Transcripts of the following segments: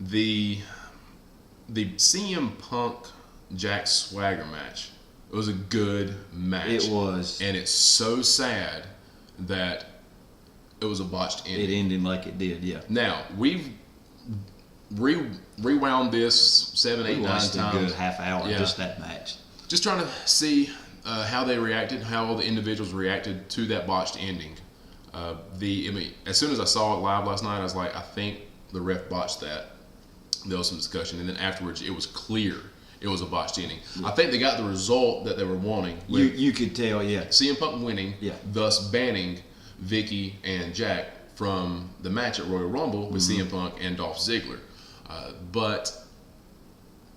the CM Punk Jack Swagger match. It was a good match. It was. And it's so sad that it was a botched ending. It ended like it did, yeah. Now, we've rewound this 7, 8, 9 times. A good half hour, just that match. Just trying to see how they reacted, how all the individuals reacted to that botched ending. As soon as I saw it live last night, I was like, I think the ref botched that. There was some discussion, and then afterwards, it was clear it was a botched ending. Yeah. I think they got the result that they were wanting. You could tell, yeah. CM Punk winning, thus banning Vicky and Jack from the match at Royal Rumble with CM Punk and Dolph Ziggler. But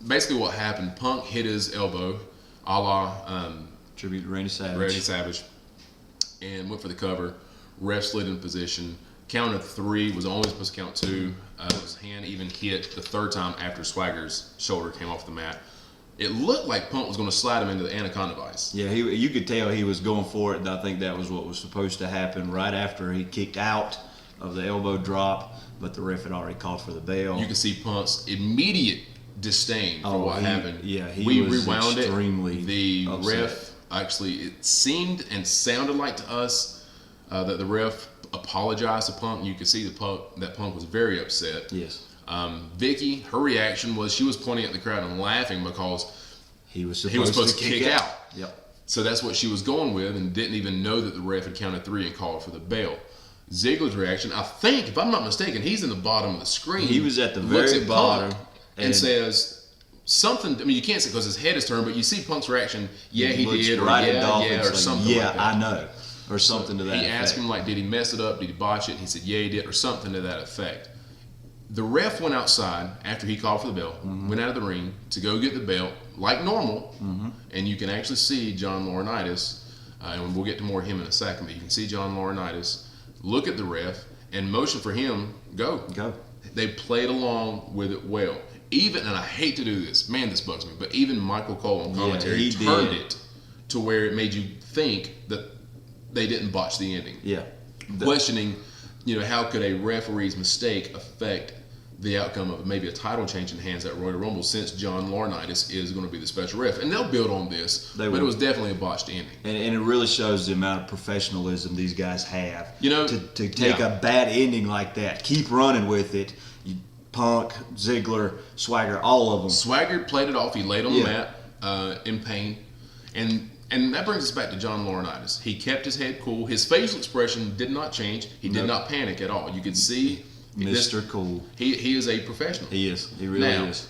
basically what happened, Punk hit his elbow, a la tribute to Randy Savage, and went for the cover. Ref slid in position. Count of 3, was only supposed to count 2. His hand even hit the third time after Swagger's shoulder came off the mat. It looked like Punk was going to slide him into the Anaconda Vice. Yeah, you could tell he was going for it, and I think that was what was supposed to happen right after he kicked out of the elbow drop, but the ref had already called for the bell. You can see Punk's immediate disdain for what happened. Yeah, we rewound extremely it. The upset. Ref, actually, it seemed and sounded like to us that the ref apologized to Punk. You could see that Punk was very upset. Yes. Vicky, her reaction was she was pointing at the crowd and laughing because he was supposed to kick out. Yep. So that's what she was going with, and didn't even know that the ref had counted 3 and called for the bell. Ziggler's reaction, I think, if I'm not mistaken, he's in the bottom of the screen. He was at the very bottom and says something. I mean, you can't say because his head is turned, but you see Punk's reaction. Yeah, he did, or or something. Yeah, like that. I know, or something to that effect. He asked him like, did he mess it up? Did he botch it? And he said, yeah, he did, or something to that effect. The ref went outside after he called for the bell, went out of the ring to go get the belt like normal, and you can actually see John Laurinaitis, and we'll get to more of him in a second, but you can see John Laurinaitis look at the ref and motion for him, go. They played along with it well. Even, and I hate to do this, man, this bugs me, but even Michael Cole on commentary turned it to where it made you think that they didn't botch the ending. Yeah. Questioning, how could a referee's mistake affect the outcome of maybe a title change in hands at Royal Rumble, since John Laurinaitis is going to be the special ref. And they'll build on this, but it was definitely a botched ending. And it really shows the amount of professionalism these guys have. To take a bad ending like that, keep running with it. Punk, Ziggler, Swagger, all of them. Swagger played it off. He laid on the mat in pain. And that brings us back to John Laurinaitis. He kept his head cool. His facial expression did not change. He did not panic at all. You could see Mr. Cool. He is a professional. He is. He really is.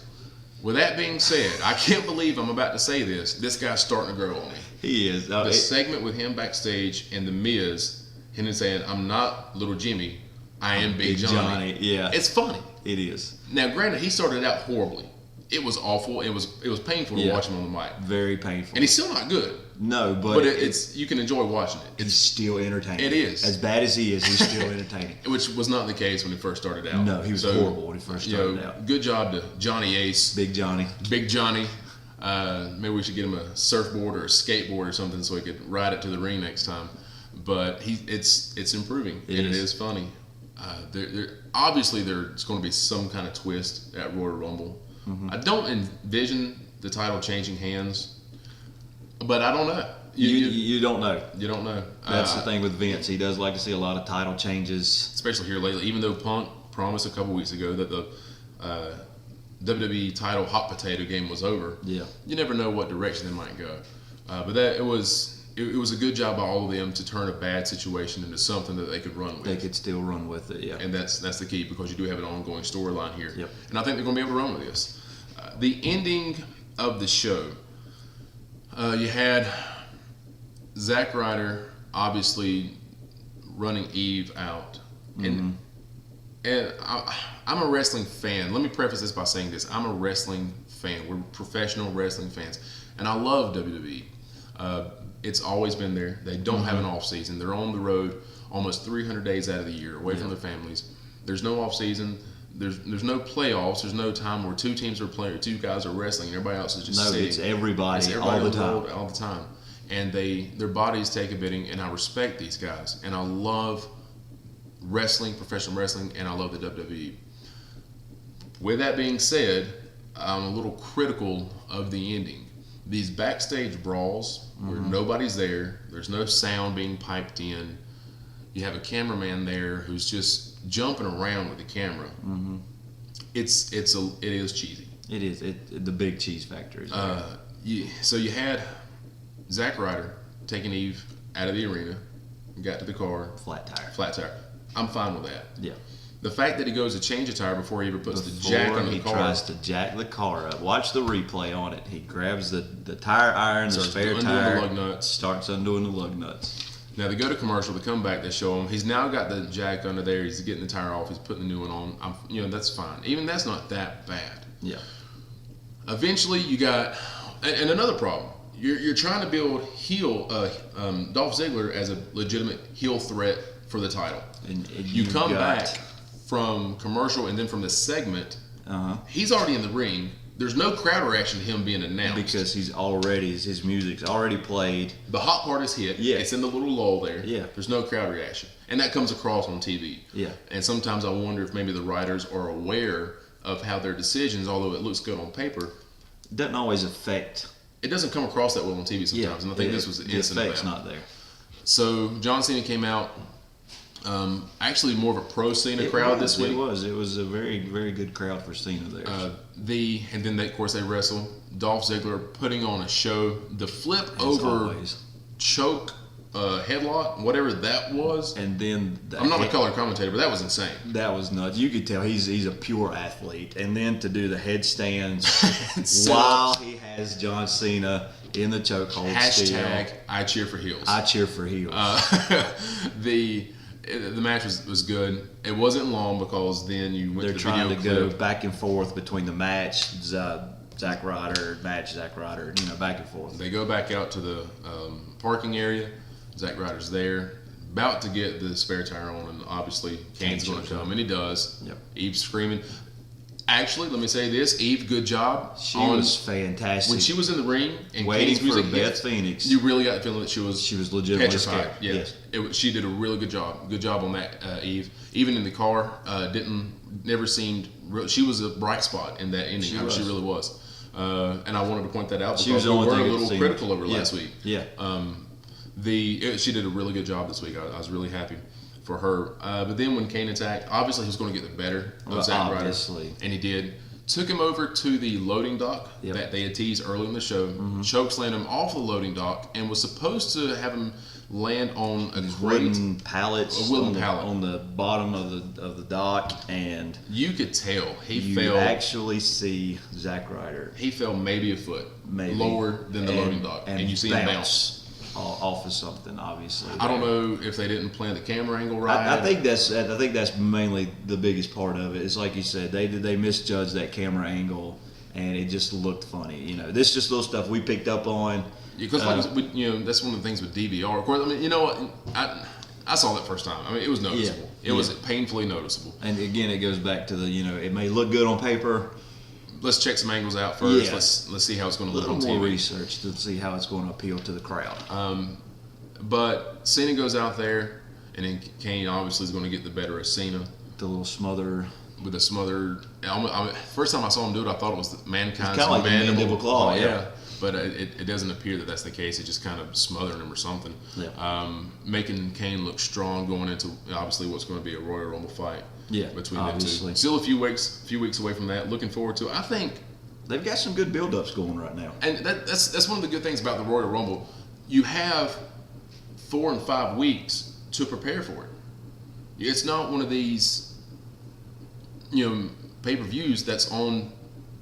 With that being said, I can't believe I'm about to say this. This guy's starting to grow on me. He is. The segment with him backstage and The Miz, him saying, I'm not Little Jimmy, I am Big Johnny. Yeah. It's funny. It is. Now, granted, he started out horribly. It was awful. It was painful to watch him on the mic. Very painful. And he's still not good. No, but it's you can enjoy watching it. It's still entertaining. It is. As bad as he is, he's still entertaining. Which was not the case when he first started out. No, he was horrible when he first started out. Good job to Johnny Ace. Big Johnny. Maybe we should get him a surfboard or a skateboard or something so he could ride it to the ring next time. But it's improving, and it is funny. Obviously, there's going to be some kind of twist at Royal Rumble. I don't envision the title changing hands, but I don't know. You don't know. You don't know. That's the thing with Vince. He does like to see a lot of title changes, especially here lately. Even though Punk promised a couple weeks ago that the WWE title hot potato game was over, you never know what direction they might go. But it was a good job by all of them to turn a bad situation into something that they could run with. They could still run with it, yeah. And that's the key, because you do have an ongoing storyline here. Yep. And I think they're going to be able to run with this. The ending of the show, you had Zack Ryder obviously running Eve out. And I'm a wrestling fan. Let me preface this by saying this. I'm a wrestling fan. We're professional wrestling fans. And I love WWE. It's always been there. They don't have an off season. They're on the road almost 300 days out of the year, away from their families. There's no off season. There's no playoffs. There's no time where two teams are playing or two guys are wrestling and everybody else is just sitting. It's everybody all the time. All the time. And their bodies take a beating, and I respect these guys. And I love wrestling, professional wrestling, and I love the WWE. With that being said, I'm a little critical of the ending. These backstage brawls where nobody's there, there's no sound being piped in. You have a cameraman there who's just jumping around with the camera. It is cheesy. It is. The big cheese factor is there. So you had Zack Ryder taking Eve out of the arena, got to the car. Flat tire. I'm fine with that. Yeah. The fact that he goes to change a tire before he ever puts the jack on the car. He tries to jack the car up. Watch the replay on it. He grabs the tire iron, the spare tire, the lug nuts. Starts undoing the lug nuts. Now they go to commercial. They come back. They show him. He's now got the jack under there. He's getting the tire off. He's putting the new one on. That's fine. Even that's not that bad. Yeah. Eventually, you got and another problem. You're trying to build Dolph Ziggler as a legitimate heel threat for the title. And you come back from commercial and then from the segment, he's already in the ring. There's no crowd reaction to him being announced. Because his music's already played. The hot part is hit. Yeah. It's in the little lull there. Yeah. There's no crowd reaction. And that comes across on TV. Yeah. And sometimes I wonder if maybe the writers are aware of how their decisions, although it looks good on paper, doesn't always affect. It doesn't come across that well on TV sometimes. And I think this was an incident of that. The effect's not there. So John Cena came out. Actually, more of a pro Cena crowd this week. It was a very, very good crowd for Cena there. And then of course they wrestle. Dolph Ziggler putting on a show. The flip over choke headlock, whatever that was. And then I'm not a color commentator, but that was insane. That was nuts. You could tell he's a pure athlete. And then to do the headstands while he has John Cena in the chokehold. Hashtag I cheer for heels. I cheer for heels. The match was good. It wasn't long because then you went to the video clip. They're trying to go back and forth between the match, Zack Ryder, back and forth. They go back out to the parking area. Zack Ryder's there, about to get the spare tire on, and obviously Kane's going to come, and he does. Yep. Eve's screaming. Actually, let me say this: Eve, good job. She was fantastic when she was in the ring and waiting Kane's music for Beth Phoenix. You really got the feeling that she was legitimately petrified. scared. Yes, she did a really good job. Good job on that, Eve. Even in the car, never seemed. She was a bright spot in that ending. She really was. And I wanted to point that out because we were a little critical of her last week. Yeah. She did a really good job this week. I was really happy for her. But then when Kane attacked, obviously he was going to get the better of Zack Ryder. And he did. Took him over to the loading dock that they had teased early in the show. Chokeslammed him off the loading dock and was supposed to have him land on a wooden pallets on the bottom of the dock, and you could tell he fell. You actually see Zack Ryder. He fell maybe a foot lower than the loading dock, and you see him bounce off of something. Obviously, I don't know if they didn't plan the camera angle right. I think that's mainly the biggest part of it. It's like you said, they misjudged that camera angle, and it just looked funny. This is just little stuff we picked up on. Because that's one of the things with DVR. Of course, I mean, I saw that first time. I mean, it was noticeable. It was painfully noticeable. And again, it goes back to the it may look good on paper. Let's check some angles out first. Yeah. Let's see how it's going to look on TV. A little more research to see how it's going to appeal to the crowd. But Cena goes out there, and then Kane obviously is going to get the better of Cena. The little smother. With a smothered. First time I saw him do it, I thought it was Mankind's kind of like mandible claw. Yeah. But it doesn't appear that that's the case. It's just kind of smothering him or something. Yeah. Making Kane look strong going into obviously what's going to be a Royal Rumble fight. Yeah, between them two. Still a few weeks away from that. Looking forward to it. I think they've got some good build-ups going right now. And that's one of the good things about the Royal Rumble. You have 4 and 5 weeks to prepare for it. It's not one of these pay-per-views that's on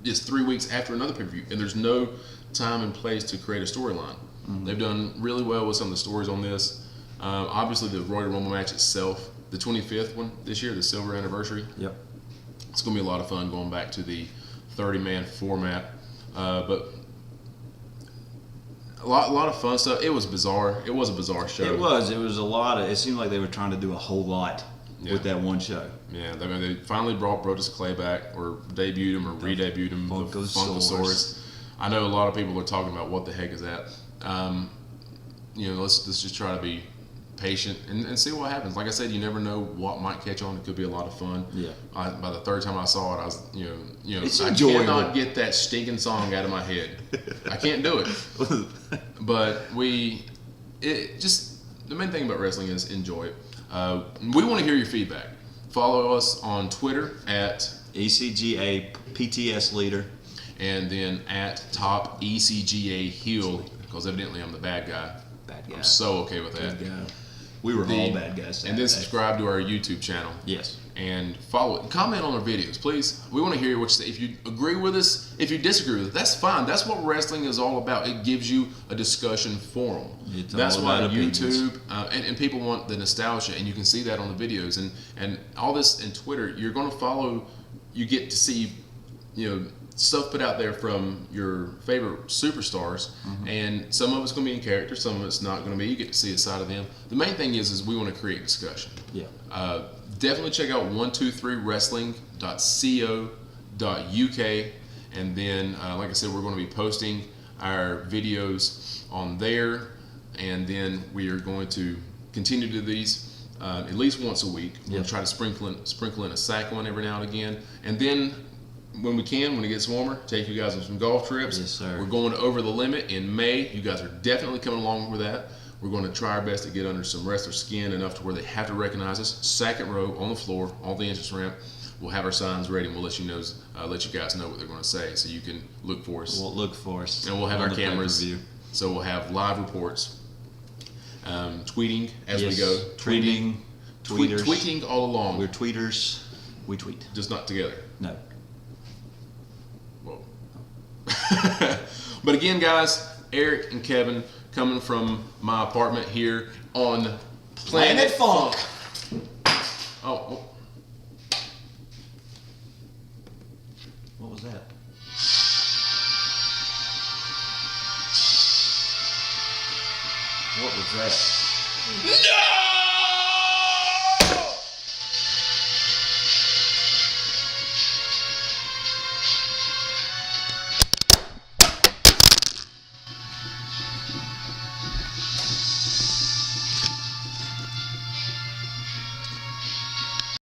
just 3 weeks after another pay-per-view, and there's no time and place to create a storyline. They've done really well with some of the stories on this. Obviously, the Royal Rumble match itself, the 25th one this year, the silver anniversary. Yep. It's going to be a lot of fun going back to the 30-man format. But a lot of fun stuff. It was bizarre. It was a bizarre show. It was a lot of. It seemed like they were trying to do a whole lot with that one show. Yeah, they finally brought Brodus Clay back, or debuted him, or re-debuted him. Funkasaurus. I know a lot of people are talking about what the heck is that. Let's just try to be patient, and see what happens. Like I said, you never know what might catch on. It could be a lot of fun. Yeah. By the third time I saw it, I was, it's I enjoyable. cannot get that stinking song out of my head. I can't do it. But the main thing about wrestling is enjoy it. We want to hear your feedback. Follow us on Twitter at ecga PTS leader, and then at top ecga heel, because evidently I'm the bad guy. Bad guy. I'm so okay with that. We were all bad guys. And then subscribe to our YouTube channel. Yes. And follow it. Comment on our videos, please. We want to hear what you say. If you agree with us, if you disagree with us, that's fine. That's what wrestling is all about. It gives you a discussion forum. That's why YouTube and people want the nostalgia, and you can see that on the videos and all this in Twitter. You're going to follow. You get to see, stuff put out there from your favorite superstars, and some of it's going to be in character, some of it's not going to be. You get to see a side of them. The main thing is we want to create discussion. Yeah. Definitely check out 123wrestling.co.uk, and then like I said, we're going to be posting our videos on there, and then we are going to continue to do these at least once a week. We'll try to sprinkle in a sack one every now and again, and then when we can, when it gets warmer, take you guys on some golf trips. Yes, sir. We're going over the limit in May. You guys are definitely coming along with that. We're going to try our best to get under some wrestler skin enough to where they have to recognize us. Second row on the floor, on the entrance ramp. We'll have our signs ready, and we'll let you guys know what they're going to say, so you can look for us. We'll look for us. And we'll have our cameras. So we'll have live reports, tweeting as we go, tweeting all along. We're tweeters. We tweet, just not together. No. Whoa. But again, guys, Eric and Kevin coming from my apartment here on Planet Funk. Oh. What was that? What was that? No!